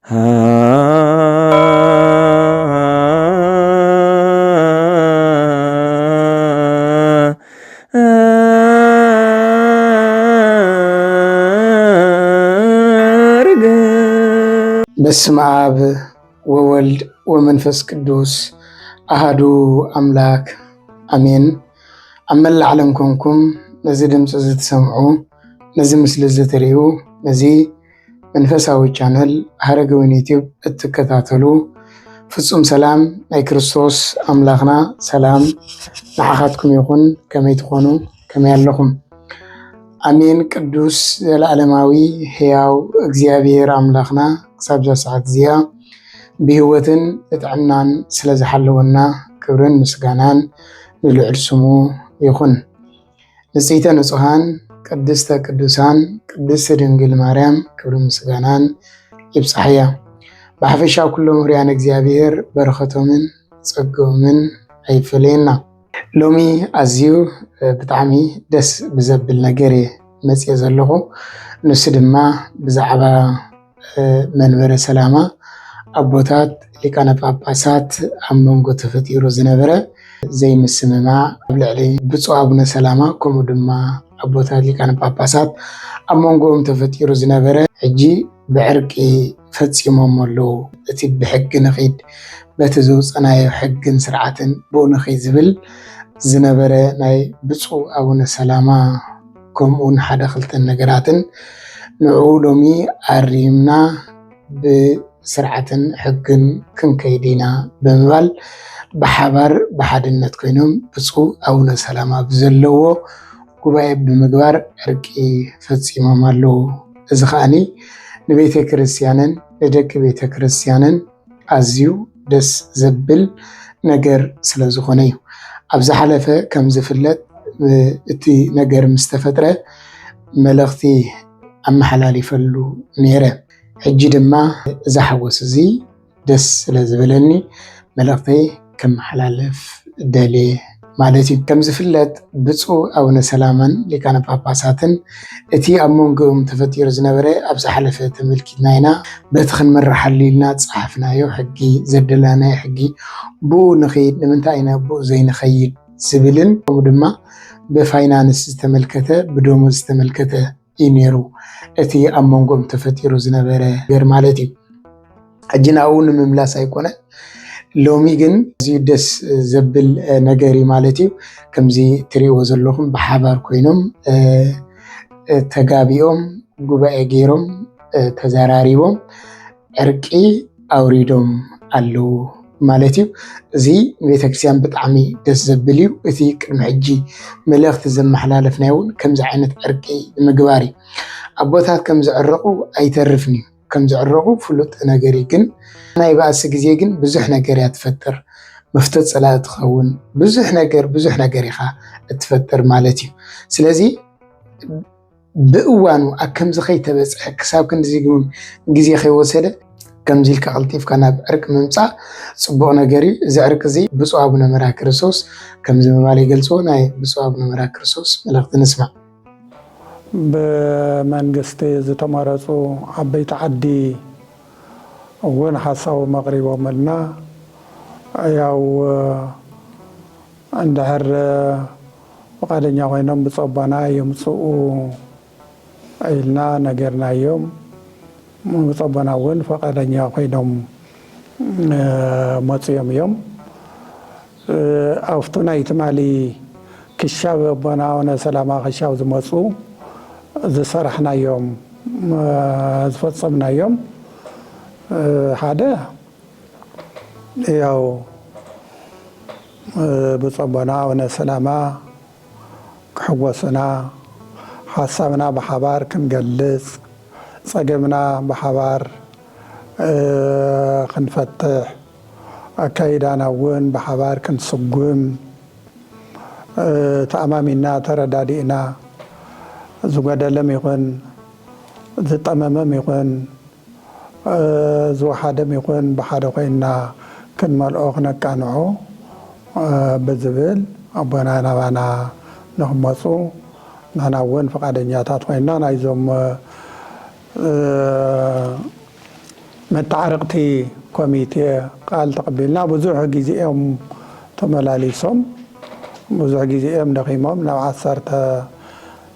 በስመ አብ ወወልድ ወመንፈስ ቅዱስ አሃዱ አምላክ አሜን። ኣብ መላእ ዓለም ኮንኩም ነዚ ድምፂ ዝትሰምዑ ነዚ ምስሊ ዝትሪኡ ነዚ መንፈሳዊ ቻነል ሃረገወይን ዩቲዩብ እትከታተሉ ፍጹም ሰላም ናይ ክርስቶስ ኣምላኽና ሰላም ንዓኻትኩም ይኹን። ከመይ ትኾኑ? ከመይ ኣለኹም? አሜን። ቅዱስ ዘለዓለማዊ ሕያው እግዚአብሔር አምላኽና ክሳብ ሰዓት እዚኣ ብህይወትን ጥዕናን ስለዝሓለወና ክብርን ምስጋናን ንልዑል ስሙ ይኹን። ንጽሕተ ንጹሃን ቅድስተ ቅዱሳን ቅድስት ድንግል ማርያም ክብርን ምስጋናን ይብፅሕያ። ብሓፈሻ ኩሎም ህርያን እግዚአብሔር በረኸቶምን ፀገሞምን ኣይፈለየና። ሎሚ ኣዝዩ ብጣዕሚ ደስ ብዘብል ነገር መፅየ ዘለኹ ንሱ ድማ ብዛዕባ መንበረ ሰላማ ኣቦታት ሊቃነ ጳጳሳት ኣብ መንጎ ተፈጢሩ ዝነበረ ዘይምስምማዕ ኣብ ልዕሊ ብፁዕ ኣቡነ ሰላማ ከምኡ ድማ ኣቦታት ሊቃነ ጳጳሳት ኣብ መንጎኦም ተፈጢሩ ዝነበረ ሕጂ ብዕርቂ ፈፂሞም ኣለዉ። እቲ ብሕጊ ንኺድ በቲ ዘውፀናዮ ሕግን ስርዓትን ብኡ ንኺድ ዝብል ዝነበረ ናይ ብፁዕ ኣቡነ ሰላማ ከምኡን ሓደ ክልተን ነገራትን ንዑ ሎሚ ኣሪምና ብስርዓትን ሕግን ክንከይድ ኢና ብምባል ብሓባር ብሓድነት ኮይኖም ብፁዕ ኣቡነ ሰላማ ብዘለዎ ጉባኤ ብምግባር ዕርቂ ፈፂሞም ኣለዉ። እዚ ከዓኒ ንቤተ ክርስቲያንን ንደቂ ቤተ ክርስቲያንን ኣዝዩ ደስ ዘብል ነገር ስለ ዝኾነ እዩ። ኣብ ዝሓለፈ ከም ዝፍለጥ እቲ ነገር ምስ ተፈጥረ መልእኽቲ ኣመሓላሊፈሉ ነይረ። ሕጂ ድማ እዚ ሓጎስ እዚ ደስ ስለ ዝበለኒ መልእኽተይ ከመሓላልፍ ደልየ ማለት እዩ። ከም ዝፍለጥ ብፁዕ ኣቡነ ሰላማን ሊቃነ ጳጳሳትን እቲ ኣብ መንጎኦም ተፈጢሩ ዝነበረ ኣብ ዝሓለፈ ተመልኪትና ኢና። በቲ ክንመራሓሉ ኢልና ፀሓፍናዮ ሕጊ ዘደለናዮ ሕጊ ብኡ ንኸይድ ንምንታይ ኢና ብኡ ዘይንኸይድ ዝብልን ከምኡ ድማ ብፋይናንስ ዝተመልከተ ብደሞዝ ዝተመልከተ እዩ ነይሩ እቲ ኣብ መንጎኦም ተፈጢሩ ዝነበረ ነገር ማለት እዩ። ሕጂ ናብኡ ንምምላስ ኣይኮነ። ሎሚ ግን ኣዝዩ ደስ ዘብል ነገር እዩ ማለት እዩ። ከምዚ ትሪእዎ ዘለኹም ብሓባር ኮይኖም ተጋቢኦም ጉባኤ ገይሮም ተዘራሪቦም ዕርቂ ኣውሪዶም ኣለው ማለት እዩ። እዚ ቤተክርስቲያን ብጣዕሚ ደስ ዘብል እዩ። እቲ ቅድሚ ሕጂ መልእኽቲ ዘመሓላለፍናዮ እውን ከምዚ ዓይነት ዕርቂ ምግባር እዩ። ኣቦታት ከም ዝዕረቁ ኣይተርፍን እዩ። ከም ዝዕረቁ ፍሉጥ ነገር እዩ። ግን ናይ ባእሲ ግዜ ግን ብዙሕ ነገር እያ ትፈጥር። መፍተት ፀላእ ትኸውን ብዙሕ ነገር ኢኻ እትፈጥር ማለት እዩ። ስለዚ ብእዋኑ ኣብ ከምዚ ከይተበፅሐ ክሳብ ክንዚ ግዜ ከይወሰደ ከምዚ ኢልካ ቀልጢፍካ ናብ ዕርቂ ምምፃእ ፅቡቅ ነገር እዩ። እዚ ዕርቂ እዚ ብፁዕ ኣቡነ መርሃ ክርስቶስ ከምዚ ምባል ይገልፅዎ። ናይ ብፁዕ ኣቡነ መርሃ ክርስቶስ መልእኽቲ ንስማዕ። ብመንግስቲ ዝተመረፁ ዓበይቲ ዓዲ እውን ሓሳቦም ኣቕሪቦምልና ያው እንድሕር ፈቃደኛ ኮይኖም ብፀባና የምፅኡ ኢልና ነገርናዮም። ብፀባና እውን ፈቃደኛ ኮይኖም መፅዮም እዮም። ኣብቲ ናይ ትማሊ ክሻብ ኣቦና ኣቡነ ሰላማ ክሻብ ዝመፁ ዝሰራሕናዮም ዝፈፀምናዮም ሓደ ያው ብፀባና ኣቡነ ሰላማ ክሕወሱና ሓሳብና ብሓባር ክንገልፅ ፀገምና ብሓባር ክንፈትሕ ኣካይዳና እውን ብሓባር ክንስጉም ተኣማሚና ተረዳዲእና ዝጎደለም ይኹን ዝጠመመም ይኹን ዝወሓደም ይኹን ብሓደ ኮይንና ክንመልኦ ክነቃንዖ ብዝብል ኣቦና ናባና ንክመፁ ንሕና እውን ፈቃደኛታት ኮይንና ናይዞም متعرقتي كوميتي قال تقبلنا بزوح جزئهم تملاليسهم بزوح جزئهم دقيمهم لو عصرت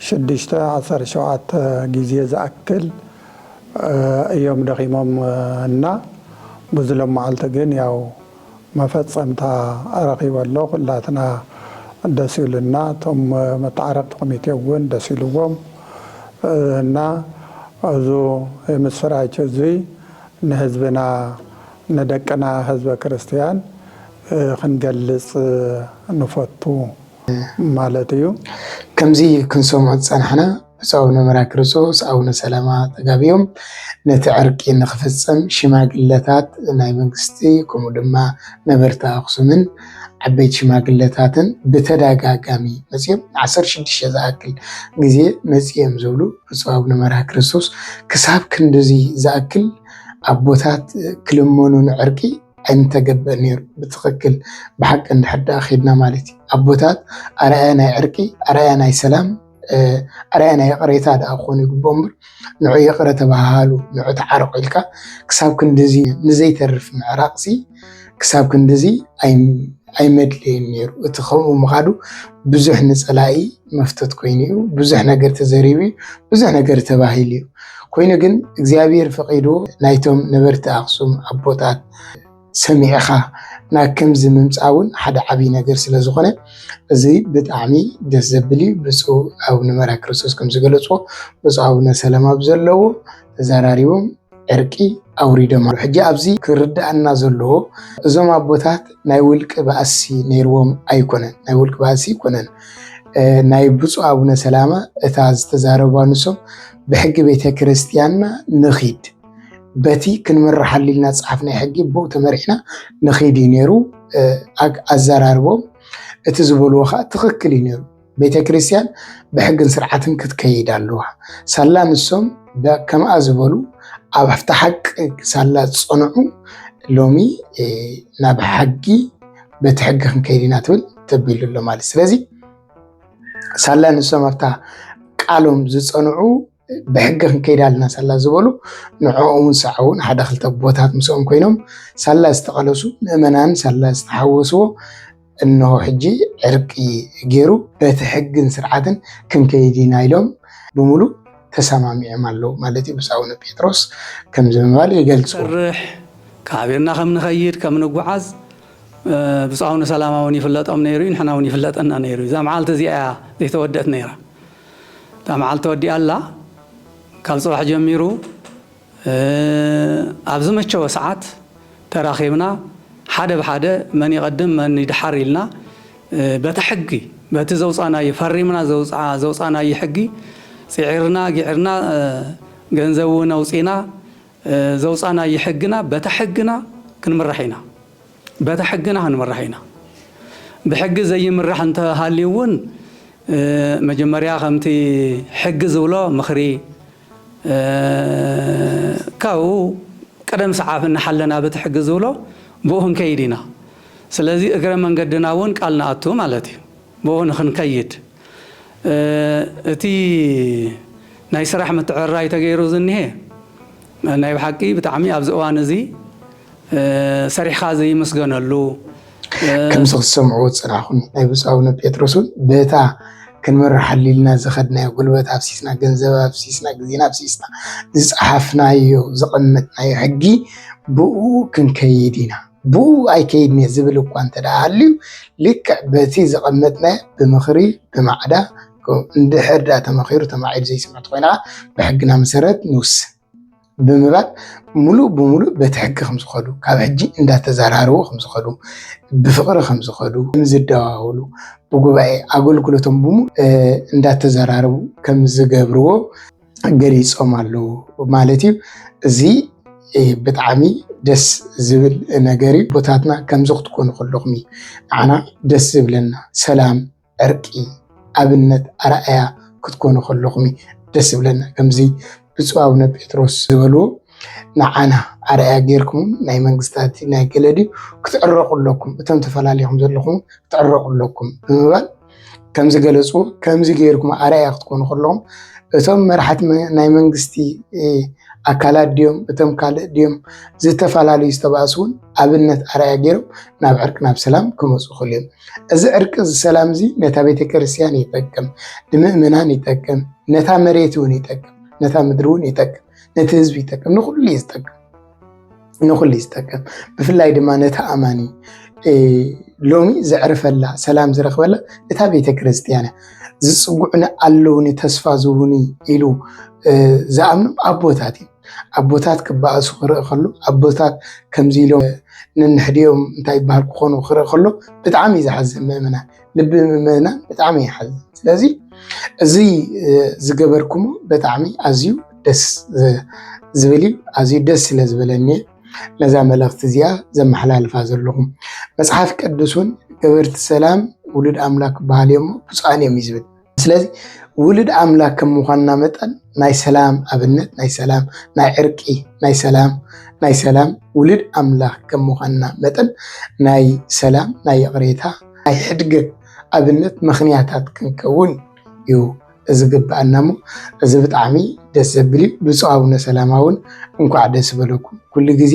شدشتا عصر شوعت جزئ زأكل يوم دقيمهم لنا بزلهم معلتقين ياو ما فتصمتا أرقي والله قلاتنا دسيلنا ثم متعرقت كوميتي وين دسيلوهم እና አዞ የምስራች እዚህ ነህዝብና ነደቀና ህዝበ ክርስቲያን ክንገልጽ ንፈቱ ማለት እዩ ከምዚ ክንሰምዖ ፀናሕና ብፃውነ መራ ክርስቶስ አቡነ ሰላማ ተጋቢዮም ነቲ ዕርቂ ንኽፍፀም ሽማግለታት ናይ መንግስቲ ከምኡ ድማ ነበርታ አክሱምን ዓበይቲ ሽማግለታትን ብተደጋጋሚ መፅኦም 16 ዝኣክል ግዜ መፅኦም ዝብሉ ብፁዕ አቡነ መርሃ ክርስቶስ ክሳብ ክንደዚ ዝኣክል ኣቦታት ክልመኑ ዕርቂ ኣይንተገበእ ነይሩ ብትኽክል ብሓቂ እንድሕዳ ኺድና ማለት እዩ ኣቦታት ኣርኣያ ናይ ዕርቂ ኣርኣያ ናይ ሰላም ኣርኣያ ናይ ቅሬታ ዳ ክኾኑ ይግብኦም እምበር ንዑ ይቅረ ተባሃሉ ንዑ ተዓርቁ ኢልካ ክሳብ ክንደዚ ንዘይተርፍ ምዕራቕሲ ክሳብ ክንደዚ ኣይመድልየን ነይሩ እቲ ከምኡ ምኻዱ ብዙሕ ንፀላኢ መፍተት ኮይኑ እዩ ብዙሕ ነገር ተዘሪቡ ብዙሕ ነገር ተባሂሉ እዩ ኮይኑ ግን እግዚአብሔር ፈቂዱ ናይቶም ነበርቲ አክሱም ኣቦታት ሰሚዕኻ ናብ ከምዚ ምምፃውን ሓደ ዓብይ ነገር ስለ ዝኾነ እዚ ብጣዕሚ ደስ ዘብል እዩ ብፁዕ አቡነ መርሃ ክርስቶስ ከም ዝገለፅዎ ብፁዕ አቡነ ሰላማ ብዘለዎ ተዘራሪቦም ዕርቂ ኣውሪዶም ኣሎ ሕጂ ኣብዚ ክርዳእና ዘለዎ እዞም ኣቦታት ናይ ውልቂ ባእሲ ነይርዎም ኣይኮነን ናይ ውልቂ ባእሲ ይኮነን ናይ ብፁዕ አቡነ ሰላማ እታ ዝተዛረባ ንሶም ብሕጊ ቤተ ክርስቲያንና ንኺድ በቲ ክንመራሓሊልና ፅሓፍ ናይ ሕጊ ቦ ተመሪሕና ንኺድ እዩ ነይሩ ኣዘራርቦም እቲ ዝበልዎ ከዓ ትኽክል እዩ ነይሩ ቤተ ክርስቲያን ብሕግን ስርዓትን ክትከይድ ኣለዋ ሳላ ንሶም ከምኣ ዝበሉ ኣብ ኣፍታ ሓቂ ሳላ ዝፀንዑ ሎሚ ናብ ሓጊ በቲ ሕጊ ክንከይድ ኢና ትብል ተቢሉ ኣሎ ማለት ስለዚ ሳላ ንሶም ኣፍታ ቃሎም ዝፀንዑ ብሕጊ ክንከይድ ኣለና ሳላ ዝበሉ ንዕኦም ሰዓውን ሓደ ክልተ ቦታት ምስኦም ኮይኖም ሳላ ዝተቐለሱ ምእመናን ሳላ ዝተሓወስዎ እንሆ ሕጂ ዕርቂ ገይሩ በቲ ሕግን ስርዓትን ክንከይድ ኢና ኢሎም ብሙሉእ ተሰማሚዖም ኣለዉ ማለት እዩ ብፁዕ አቡነ ጴጥሮስ ከም ዝምባል ይገልጹ ሰርሕ ካቤርና ከም ንኸይድ ከም ንጓዓዝ ብፁዕ አቡነ ሰላማ እውን ይፍለጦም ነይሩ ንሕና እውን ይፍለጠና ነይሩ እዛ መዓልቲ እዚኣ ዘይተወደአት ነይራ እታ መዓልቲ ተወዲኣ ኣላ ካብ ፅባሕ ጀሚሩ ኣብ ዝመቸወ ሰዓት ተራኺብና ሓደ ብሓደ መን ይቐድም መን ይድሓር ኢልና በቲ ሕጊ በቲ ዘውፃናዮ ፈሪምና ዘውፃናዮ ሕጊ ፅዒርና ጊዕርና ገንዘብ እውን ኣውፂና ዘውፃናዮ ሕግና በቲ ሕግና ክንምራሕ ኢና በቲ ሕግና ክንምራሕ ኢና ብሕጊ ዘይምራሕ እንተሃልዩ እውን መጀመርያ ከምቲ ሕጊ ዝብሎ ምኽሪ ካብኡ ቀደም ሰዓፍ እናሓለና በቲ ሕጊ ዝብሎ ብኡ ክንከይድ ኢና ስለዚ እግረ መንገድና እውን ቃል ንኣቱ ማለት እዩ ብኡ ንክንከይድ እቲ ናይ ስራሕ ምትዕርራይ ተገይሩ ዝኒሄ ናይ ብሓቂ ብጣዕሚ ኣብዚ እዋን እዚ ሰሪሕካ ዘይመስገነሉ ከምዚ ክትሰምዕዎ ፅናኹም ናይ ብፁዕ አቡነ ጴጥሮስ በታ ክንመራሓሊልና ዝኸድናዮ ጉልበት ኣብሲስና ገንዘብ ኣብሲስና ግዜና ኣብሲስና ዝፀሓፍናዮ ዘቐመጥናዮ ሕጊ ብኡ ክንከይድ ኢና ብኡ ኣይከይድኒ ዝብል እኳ እንተደኣ ሃልዩ ልክዕ በቲ ዘቐመጥናዮ ብምኽሪ ብማዕዳ እንድሕር ዳ ተመኺሩ ተማዒዱ ዘይስምዕ ኮይና ብሕግና መሰረት ንውስን ብምባል ሙሉእ ብሙሉእ በቲ ሕጊ ከም ዝኸዱ ካብ ሕጂ እንዳተዘራርቡ ከም ዝኸዱ ብፍቕሪ ከም ዝኸዱ ዝደዋወሉ ብጉባኤ ኣገልግሎቶም ብሙሉእ እንዳተዘራርቡ ከም ዝገብርዎ ገሊፆም ኣለዉ ማለት እዩ እዚ ብጣዕሚ ደስ ዝብል ነገር እዩ ቦታትና ከምዚ ክትኮኑ ከለኹም እዩ ንዓና ደስ ዝብለና ሰላም ዕርቂ ኣብነት ኣርኣያ ክትኮኑ ከለኹም ደስ ዝብለና ከምዚ ብፁዕ አቡነ ጴጥሮስ ዝበልዎ ንዓና ኣርኣያ ጌርኩም ናይ መንግስታት ናይ ገለዲ ክትዕረቁ ኣለኩም እቶም ተፈላለዩኩም ዘለኹም ክትዕረቁ ኣለኩም ብምባል ከምዚ ገለፅዎ ከምዚ ጌርኩም ኣርኣያ ክትኮኑ ከለኹም እቶም መራሕቲ ናይ መንግስቲ ኣካላት ድዮም እቶም ካልእ ድዮም ዝተፈላለዩ ዝተባእሱን ኣብነት ኣርኣያ ገይሮም ናብ ዕርቂ ናብ ሰላም ክመፁ ይኽእሉ እዮም። እዚ ዕርቂ እዚ ሰላም እዚ ነታ ቤተክርስትያን ይጠቅም፣ ንምእመናን ይጠቅም፣ ነታ መሬት እውን ይጠቅም፣ ነታ ምድሪ እውን ይጠቅም፣ ነቲ ህዝቢ ይጠቅም፣ ንኩሉ ይጠቅም። ብፍላይ ድማ ነታ ኣማኒ ሎሚ ዘዕርፈላ ሰላም ዝረኽበላ እታ ቤተክርስትያን ዝፅጉዕኒ ኣለውኒ ተስፋ ዝህቡኒ ኢሉ ዝኣምኑ ኣቦታት እዮም። ኣቦታት ክበኣሱ ክርኢ ከሎ ኣቦታት ከምዚ ኢሎም ነንሕድዮም እንታይ ይበሃል ክኾኑ ክርኢ ከሎ ብጣዕሚ እዩ ዝሓዝን ምእመናን፣ ልቢ ምእመናን ብጣዕሚ ይሓዝን። ስለዚ እዚ ዝገበርኩሞ ብጣዕሚ ኣዝዩ ደስ ዝብል እዩ። ኣዝዩ ደስ ስለ ዝበለኒ ነዛ መልእኽቲ እዚኣ ዘመሓላልፋ ዘለኹም። መፅሓፍ ቅዱስን ገበርቲ ሰላም ውሉድ ኣምላክ ክበሃል እዮም ብፁዓን እዮም ዝብል። ስለዚ ውሉድ ኣምላክ ከም ምዃንና መጠን ናይ ሰላም ኣብነት፣ ናይ ሰላም፣ ናይ ዕርቂ፣ ናይ ሰላም ውሉድ ኣምላክ ከም ምዃንና መጠን ናይ ሰላም፣ ናይ ቅሬታ፣ ናይ ሕድገት ኣብነት ምኽንያታት ክንከውን እዩ ዝግባአና እሞ እዚ ብጣዕሚ ደስ ዘብል እዩ። ብፁዕ ኣቡነ ሰላማ እውን እንኳዕ ደስ በለኩም። ኩሉ ግዜ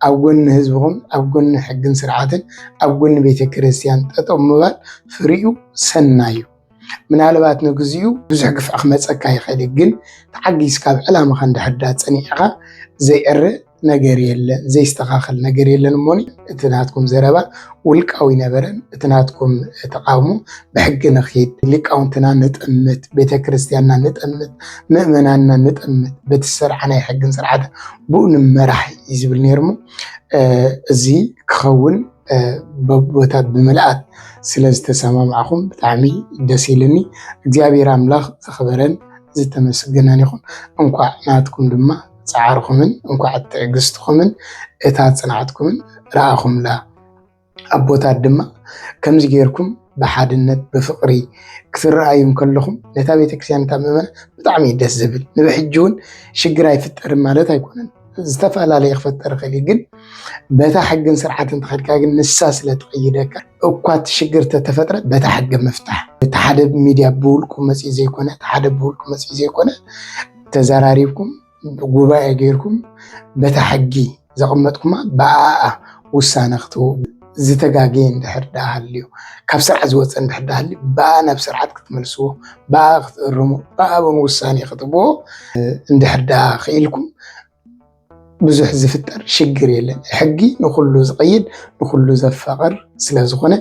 ኣብ ጎኒ ህዝብኹም፣ ኣብ ጎኒ ሕግን ስርዓትን፣ ኣብ ጎኒ ቤተክርስትያን ጠጠው ምባል ፍርኡ ሰናይ እዩ። ምናልባት ንግዚኡ ብዙሕ ግፍዕ ክመፀካ ይኽእል ግን ተዓጊዝካ ኣብ ዕላማኻ እንድሕር ፀኒዕኻ ዘይዕርእ ነገር የለን፣ ዘይስተኻኸል ነገር የለን እሞኒ እቲ ናትኩም ዘረባ ውልቃዊ ነበረን፣ እቲ ናትኩም ተቃውሞ ብሕጊ ንኽድ፣ ሊቃውንትና ንጥምት፣ ቤተክርስትያንና ንጥምት፣ ምእመናንና ንጥምት፣ በቲ ዝሰርሐ ናይ ሕግን ስርዓትን ብኡ ንመራሕ እዩ ዝብል ነይሩ እሞ እዚ ክኸውን ቦታት ብምልኣት ስለ ዝተሰማምዓኹም ብጣዕሚ ደስ ኢልኒ። እግዚአብሔር ኣምላኽ ዝኽበረን ዝተመስገነን ይኹን። እንኳዕ ናትኩም ድማ ፃዓርኹምን እንኳዕ ትዕግስትኹምን እታ ፅንዓትኩምን ረኣኹምላ። ኣቦታት ድማ ከምዚ ጌርኩም ብሓድነት ብፍቅሪ ክትረኣዩም ከለኹም ነታ ቤተክርስትያን ነታ ምእመናን ብጣዕሚ ደስ ዝብል። ንብሕጂ እውን ሽግር ኣይፍጠርን ማለት ኣይኮነን፣ ዝተፈላለየ ክፈጠር ይኽእል ግን በታ ሕግን ስርዓትን ተኸድካ ግን ንሳ ስለ ትቐይደካ እኳት ሽግር ተተፈጥረ በታ ሕጊ ምፍታሕ እቲ ሓደ ሚድያ ብውልቁ መፅኡ ዘይኮነ እቲ ሓደ ብውልቁ መፅኡ ዘይኮነ ተዘራሪብኩም ጉባኤ ገይርኩም በታ ሕጊ ዘቐመጥኩማ ብኣኣ ውሳነ ክትህቡ ዝተጋገየ እንድሕር ዳ ሃልዩ ካብ ስርዓት ዝወፀ እንድሕር ዳ ሃልዩ ብኣ ናብ ስርዓት ክትመልስዎ ብኣ ክትእርሙ ብኣ ውሳነ ክትህብዎ እንድሕር ዳ ክኢልኩም ብዙሕ ዝፍጠር ሽግር የለን። ሕጊ ንኩሉ ዝቐይድ ንኩሉ ዘፋቅር ስለዝኾነ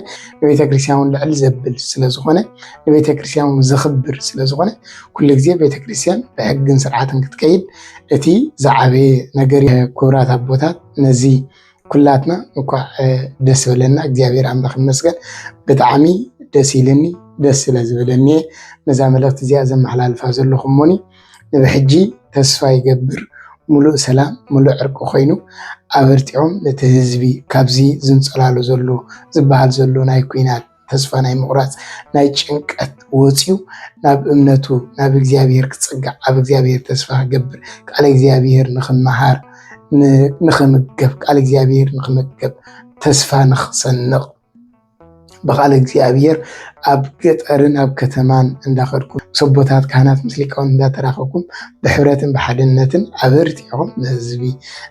ንቤተክርስትያን ልዕል ዘብል ስለዝኾነ ንቤተክርስትያን ዝኽብር ስለዝኾነ ኩሉ ግዜ ቤተክርስትያን ብሕግን ስርዓትን ክትከይድ እቲ ዝዓበየ ነገር ክቡራት ኣቦታት ነዚ ኩላትና እንኳዕ ደስ በለና። እግዚአብሔር ኣምላኽ ይመስገን። ብጣዕሚ ደስ ኢልኒ፣ ደስ ስለ ዝበለኒ ነዛ መልእኽቲ እዚኣ ዘመሓላልፋ ዘለኹም ሞኒ ንብሕጂ ተስፋ ይገብር ሙሉእ ሰላም ሙሉእ ዕርቂ ኮይኑ ኣበርቲዖም ነቲ ህዝቢ ካብዚ ዝንፀላሉ ዘሎ ዝበሃል ዘሎ ናይ ኩናት ተስፋ ናይ ምቁራፅ ናይ ጭንቀት ወፂኡ ናብ እምነቱ ናብ እግዚአብሔር ክፅጋዕ ኣብ እግዚአብሔር ተስፋ ክገብር ቃል እግዚአብሔር ንኽመሃር ንኽምገብ ቃል እግዚአብሔር ንኽመገብ ተስፋ ንኽሰንቕ በቃል እግዚአብሔር ኣብ ገጠርን ኣብ ከተማን እንዳኸድኩም ሰቦታት ካህናት ምስ ሊቃውንት እንዳተራኸብኩም ብሕብረትን ብሓድነትን ኣበርቲዖም ንህዝቢ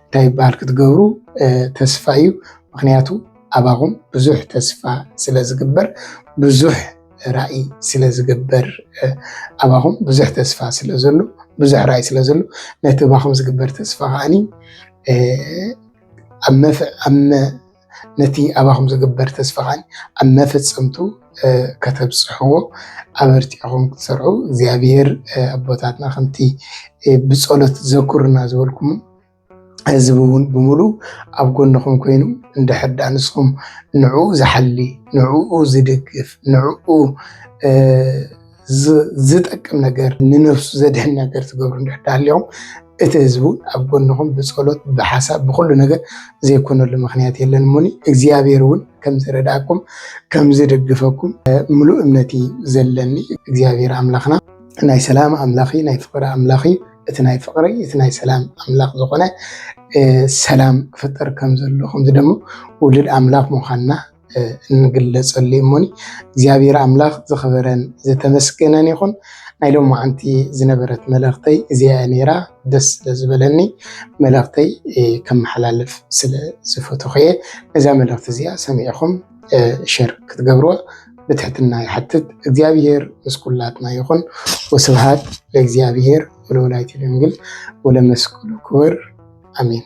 እንታይ ይበሃል ክትገብሩ ተስፋ እዩ። ምክንያቱ ኣባኹም ብዙሕ ተስፋ ስለ ዝግበር ብዙሕ ራእይ ስለ ዝግበር ኣባኹም ብዙሕ ተስፋ ስለ ዘሎ ብዙሕ ራእይ ስለ ዘሎ ነቲ ኣባኹም ዝግበር ተስፋ ከዓኒ ነቲ ኣባኹም ዝግበር ተስፋ ከዓኒ ኣብ መፈፀምቱ ከተብፅሕዎ ኣበርቲዕኹም ክትሰርዑ እግዚአብሔር ኣቦታትና ከምቲ ብፀሎት ዘኩርና ዝበልኩም ህዝቢ እውን ብምሉእ ኣብ ጎንኹም ኮይኑ እንድሕር ዳ ንስኹም ንዕኡ ዝሓሊ ንዕኡ ዝድግፍ ንዕኡ ዝጠቅም ነገር ንነፍሱ ዘድሕን ነገር ትገብሩ እንድሕር ዳ ሃልዮም እቲ ህዝቡ ኣብ ጎንኹም ብፀሎት ብሓሳብ ብኩሉ ነገር ዘይኮነሉ ምክንያት የለን እሞኒ እግዚአብሔር እውን ከም ዝረዳእኩም ከም ዝደግፈኩም ሙሉእ እምነቲ ዘለኒ። እግዚአብሔር ኣምላኽና ናይ ሰላም ኣምላኽ ናይ ፍቅሪ ኣምላኽ እቲ ናይ ፍቅሪ እቲ ናይ ሰላም ኣምላኽ ዝኾነ ሰላም ክፈጠር ከም ዘሎ ከምዚ ደሞ ውሉድ ኣምላኽ ምዃንና እንግለጸሉ እሞኒ እግዚአብሔር አምላኽ ዝኽበረን ዝተመስገነን ይኹን። ናይ ሎሚ መዓንቲ ዝነበረት መልእኽተይ እዚኣ ነይራ። ደስ ስለዝበለኒ መልእኽተይ ከመሓላልፍ ስለ ዝፈተኹ እየ። ነዛ መልእኽቲ እዚኣ ሰሚዕኹም ሸር ክትገብርዋ ብትሕትና ይሓትት። እግዚአብሔር ምስ ኩላትና ይኹን። ወስብሃት ለእግዚአብሔር ወለወላዲቱ ድንግል ወለመስቀሉ ክቡር አሜን።